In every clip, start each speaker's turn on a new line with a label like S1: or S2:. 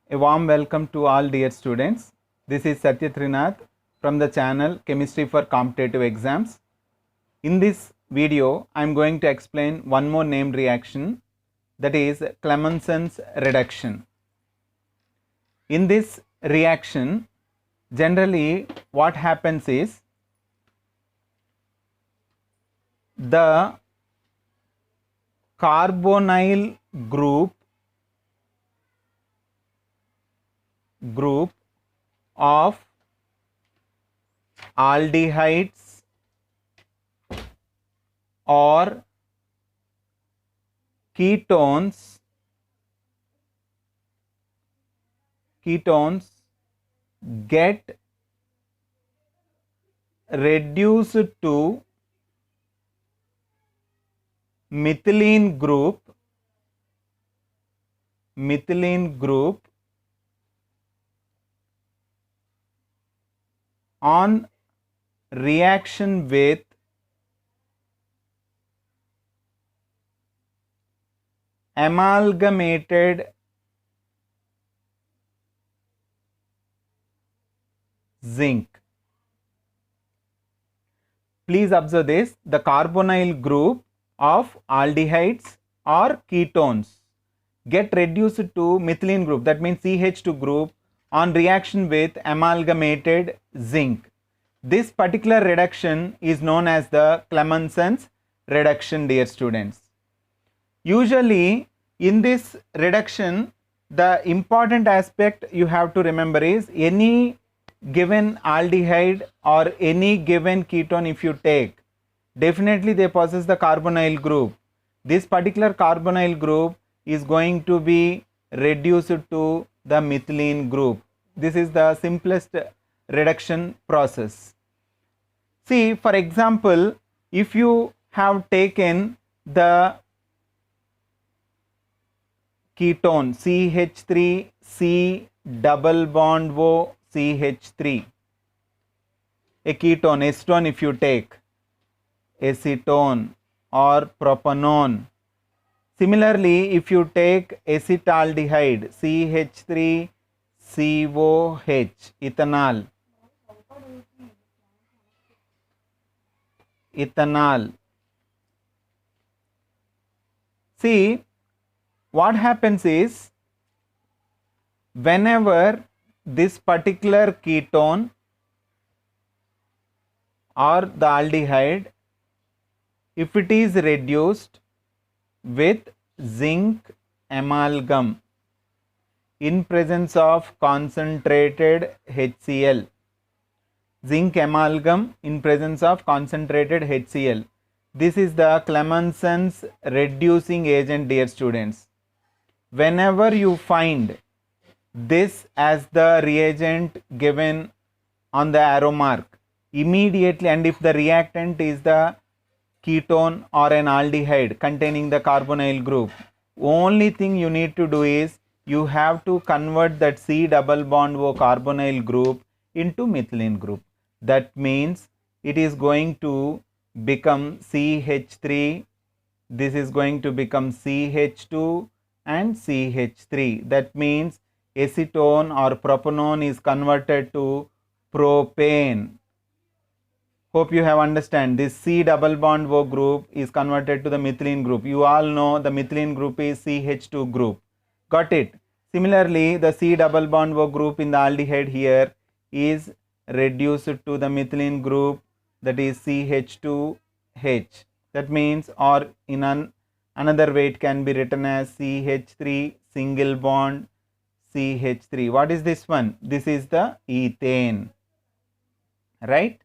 S1: A warm welcome to all dear students. This is Satya Trinath from the channel Chemistry for Competitive Exams. In this video, I am going to explain one more named reaction, that is Clemmensen's reduction. In this reaction, generally what happens is the carbonyl group of aldehydes or ketones get reduced to methylene group on reaction with amalgamated zinc. Please observe this, the carbonyl group of aldehydes or ketones get reduced to methylene group, that means CH2 group, on reaction with amalgamated zinc. This particular reduction is known as the Clemmensen's reduction, dear students. Usually in this reduction, the important aspect you have to remember is any given aldehyde or any given ketone if you take, definitely they possess the carbonyl group. This particular carbonyl group is going to be reduced to the methylene group. This is the simplest reduction process. See, for example, if you have taken the ketone CH3C double bond O CH3, a ketone, acetone if you take, acetone or propanone. Similarly, if you take acetaldehyde CH3COH, ethanol. See, what happens is, whenever this particular ketone or the aldehyde, if it is reduced with zinc amalgam in presence of concentrated HCl, zinc amalgam in presence of concentrated HCl, this is the Clemmensen's reducing agent, dear students. Whenever you find this as the reagent given on the arrow mark, immediately, and if the reactant is the ketone or an aldehyde containing the carbonyl group, only thing you need to do is you have to convert that C double bond O carbonyl group into methylene group. That means it is going to become CH3, this is going to become CH2 and CH3. That means acetone or propanone is converted to propane. Hope you have understand. This C double bond O group is converted to the methylene group. You all know the methylene group is CH2 group. Got it? Similarly, the C double bond O group in the aldehyde here is reduced to the methylene group, that is CH2H. That means, or in another way it can be written as CH3 single bond CH3. What is this one? This is the ethane, right?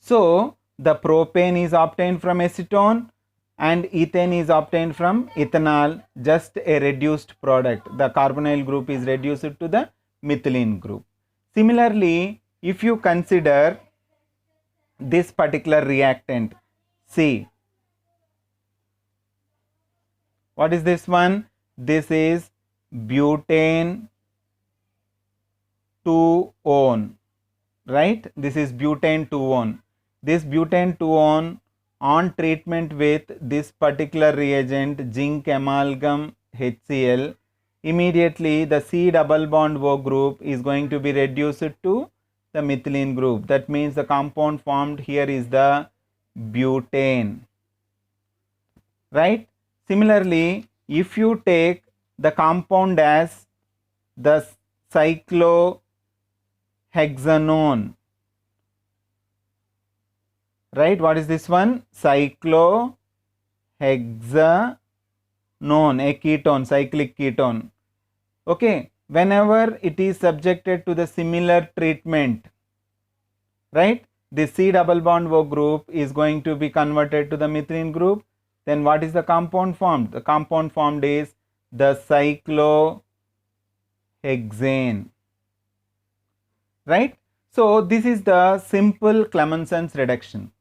S1: So the propane is obtained from acetone and ethane is obtained from ethanol, just a reduced product. The carbonyl group is reduced to the methylene group. Similarly, if you consider this particular reactant C, what is this one? This is butane 2-one, right? This is butane 2-one. This butane 2-one on treatment with this particular reagent zinc amalgam HCl immediately the C double bond O group is going to be reduced to the methylene group. That means the compound formed here is the butane, right? Similarly, if you take the compound as the cyclohexanone, right? What is this one? Cyclohexanone, a ketone, cyclic ketone. Okay, whenever it is subjected to the similar treatment, right, the C double bond O group is going to be converted to the methylene group. Then what is the compound formed? The compound formed is the cyclohexane, right? So this is the simple Clemenson's reduction.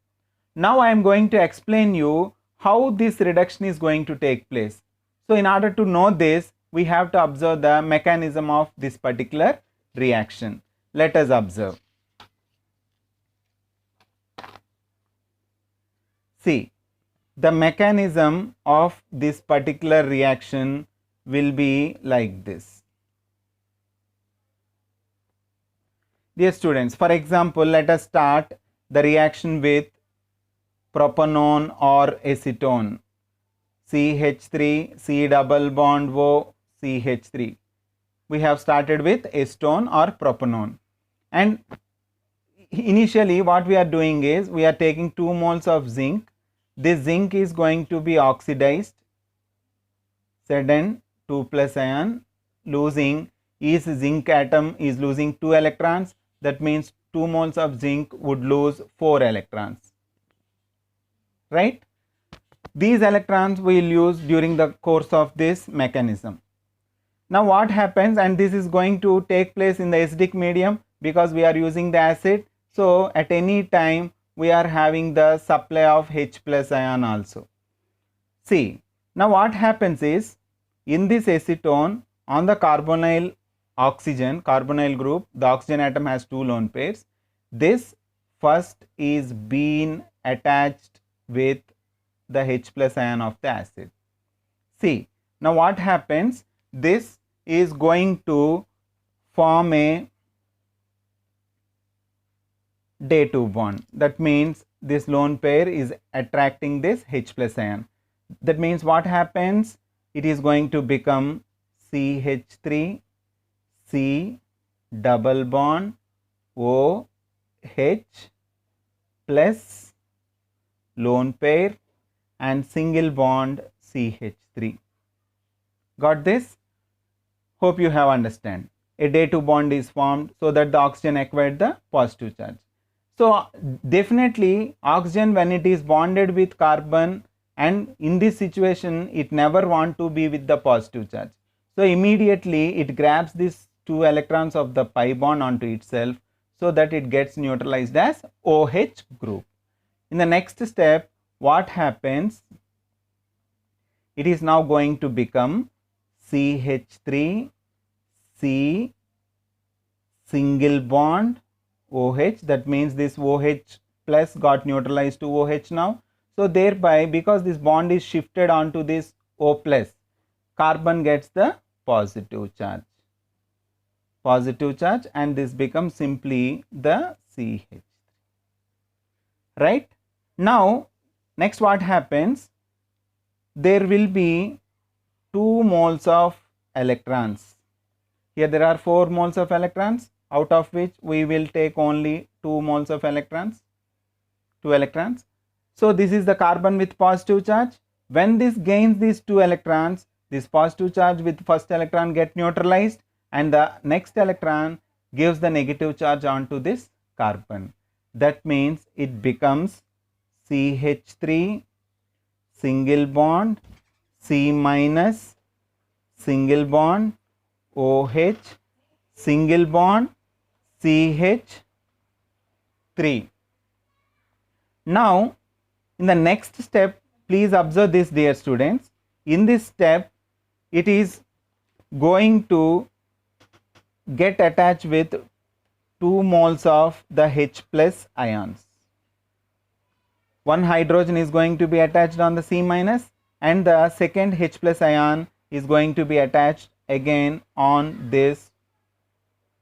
S1: Now I am going to explain you how this reduction is going to take place. So in order to know this, we have to observe the mechanism of this particular reaction. Let us observe. See, the mechanism of this particular reaction will be like this. Dear students, for example, let us start the reaction with propanone or acetone, CH3, C double bond O, CH3. We have started with acetone or propanone, and initially what we are doing is we are taking 2 moles of zinc. This zinc is going to be oxidized, Zn 2 plus ion, losing, each zinc atom is losing 2 electrons. That means 2 moles of zinc would lose 4 electrons, right? These electrons we will use during the course of this mechanism. Now what happens, and this is going to take place in the acidic medium because we are using the acid. So at any time we are having the supply of H plus ion also. See, now what happens is, in this acetone, on the carbonyl oxygen, carbonyl group, the oxygen atom has 2 lone pairs. This first is being attached with the H plus ion of the acid. See, now what happens, this is going to form a day 2 bond. That means this lone pair is attracting this H plus ion. That means what happens, it is going to become CH3, C double bond OH plus lone pair and single bond CH3. Got this? Hope you have understand. A day 2 bond is formed so that the oxygen acquired the positive charge. So definitely oxygen, when it is bonded with carbon, and in this situation it never want to be with the positive charge. So immediately it grabs these 2 electrons of the pi bond onto itself so that it gets neutralized as OH group. In the next step, what happens? It is now going to become CH3, C single bond OH. That means this OH plus got neutralized to OH now. So thereby, because this bond is shifted onto this O plus, carbon gets the positive charge, and this becomes simply the CH. Right? Now, next what happens? There will be 2 moles of electrons. Here there are 4 moles of electrons, out of which we will take only 2 moles of electrons, 2 electrons. So this is the carbon with positive charge. When this gains these 2 electrons, this positive charge with first electron get neutralized, and the next electron gives the negative charge onto this carbon. That means it becomes CH3 single bond C minus single bond OH single bond CH3. Now in the next step, please observe this, dear students. In this step, it is going to get attached with 2 moles of the H plus ions. One hydrogen is going to be attached on the C minus, and the second H plus ion is going to be attached again on this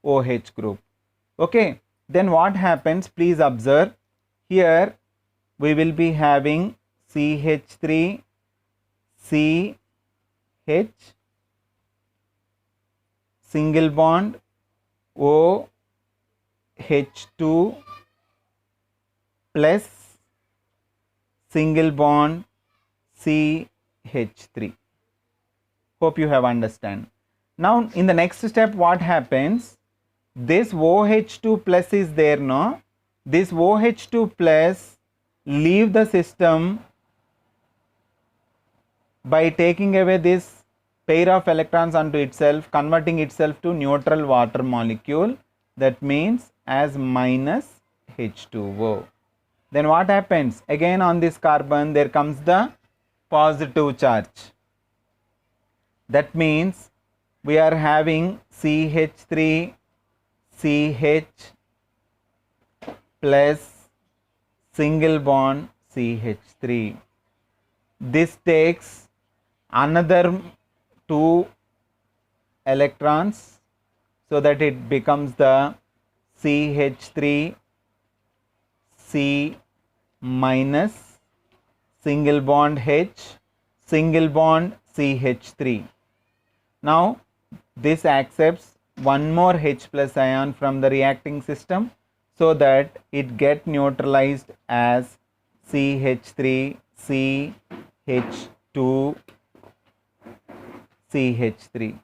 S1: OH group. Okay, then what happens, please observe. Here we will be having CH3, CH, single bond OH2 plus single bond CH3. Hope you have understand. Now in the next step what happens, this OH2 plus is there, no? This OH2 plus leave the system by taking away this pair of electrons onto itself, converting itself to neutral water molecule, that means as minus H2O. Then what happens? Again on this carbon there comes the positive charge. That means we are having CH3, CH plus single bond CH3. This takes another 2 electrons so that it becomes the CH3, C minus single bond H, single bond CH3. Now this accepts one more H plus ion from the reacting system so that it get neutralized as CH3, CH2, CH3.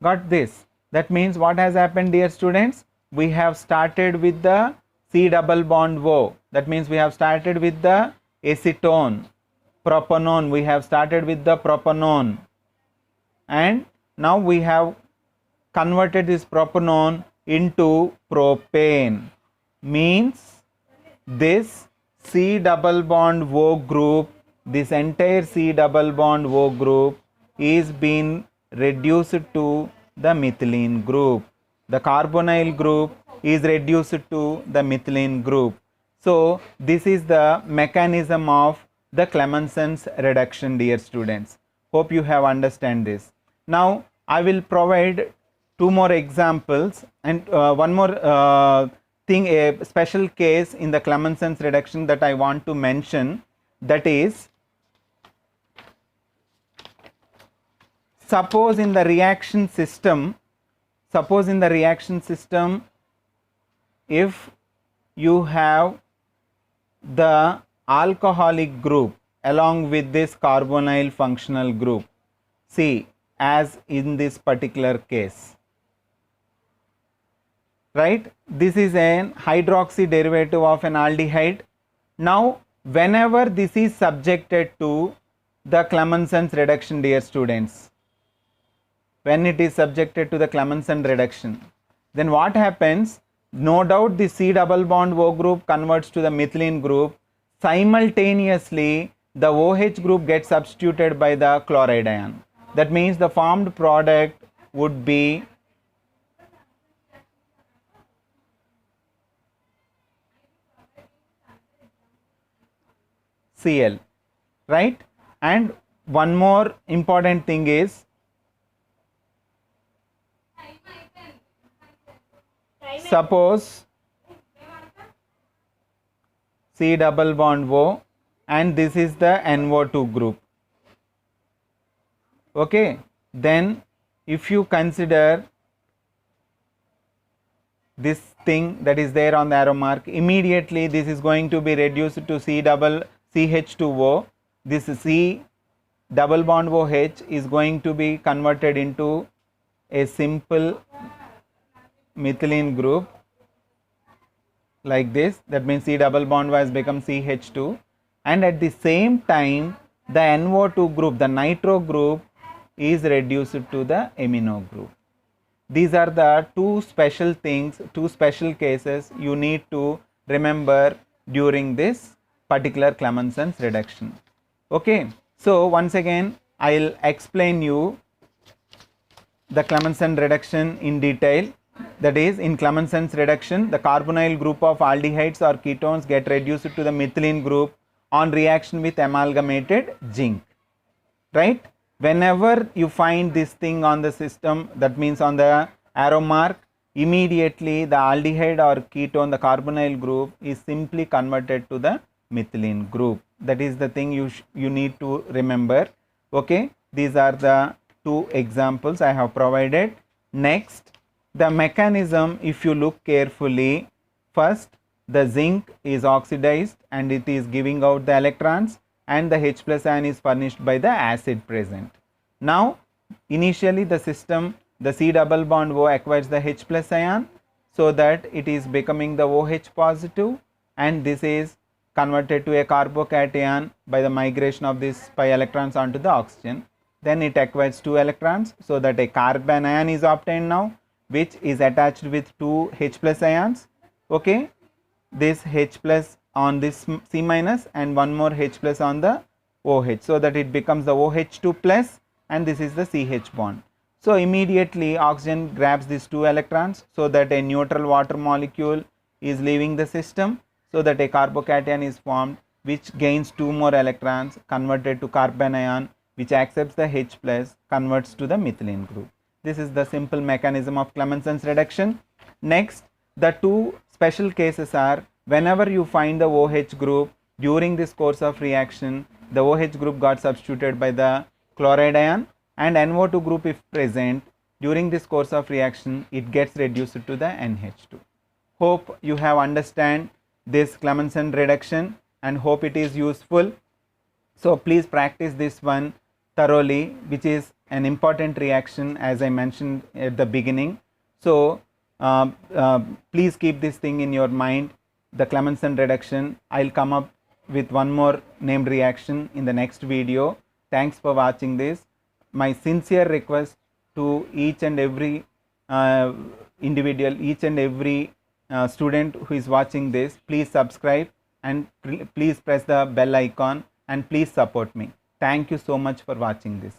S1: Got this? That means what has happened, dear students? We have started with the C double bond O. That means we have started with the acetone. Propanone, we have started with the propanone. And now we have converted this propanone into propane. Means this C double bond O group, this entire C double bond O group is being reduced to the methylene group. The carbonyl group is reduced to the methylene group. So this is the mechanism of the Clemmensen's reduction, dear students. Hope you have understand this. Now I will provide 2 more examples and one more thing, a special case in the Clemmensen's reduction that I want to mention, that is, suppose in the reaction system, if you have the alcoholic group along with this carbonyl functional group, see, as in this particular case, right? This is an hydroxy derivative of an aldehyde. Now whenever this is subjected to the Clemmensen's reduction, dear students, when it is subjected to the Clemmensen reduction, then what happens? No doubt the C double bond O group converts to the methylene group. Simultaneously the OH group gets substituted by the chloride ion. That means the formed product would be Cl, right? And one more important thing is, suppose C double bond O and this is the NO2 group. Okay, then if you consider this thing that is there on the arrow mark, immediately this is going to be reduced to CH2O. This C double bond OH is going to be converted into a simple methylene group like this. That means C double bond O has become CH2, and at the same time the NO2 group, the nitro group, is reduced to the amino group. These are the 2 special things, 2 special cases you need to remember during this particular Clemmensen's reduction. Okay, so once again I will explain you the Clemmensen reduction in detail. That is, in Clemmensen's reduction, the carbonyl group of aldehydes or ketones get reduced to the methylene group on reaction with amalgamated zinc, right? Whenever you find this thing on the system, that means on the arrow mark, immediately the aldehyde or ketone, the carbonyl group, is simply converted to the methylene group. That is the thing you need to remember. Okay, these are the two examples I have provided. Next, the mechanism, if you look carefully, first the zinc is oxidized and it is giving out the electrons, and the H plus ion is furnished by the acid present. Now initially the system, the C double bond O acquires the H plus ion, so that it is becoming the OH positive, and this is converted to a carbocation by the migration of these pi electrons onto the oxygen. Then it acquires 2 electrons, so that a carbon ion is obtained now, which is attached with 2 H plus ions. Okay, this H plus on this C minus and one more H plus on the OH, so that it becomes the OH2 plus, and this is the CH bond. So immediately oxygen grabs these 2 electrons, so that a neutral water molecule is leaving the system, so that a carbocation is formed, which gains 2 more electrons, converted to carbon ion, which accepts the H plus, converts to the methylene group. This is the simple mechanism of Clemmensen's reduction. Next, the two special cases are, whenever you find the OH group during this course of reaction, the OH group got substituted by the chloride ion, and NO2 group if present during this course of reaction, it gets reduced to the NH2. Hope you have understand this Clemmensen reduction and hope it is useful. So please practice this one thoroughly, which is an important reaction as I mentioned at the beginning. So please keep this thing in your mind, the Clemmensen reduction. I'll come up with one more named reaction in the next video. Thanks for watching this. My sincere request to each and every individual, each and every student who is watching this, please subscribe and please press the bell icon and please support me. Thank you so much for watching this.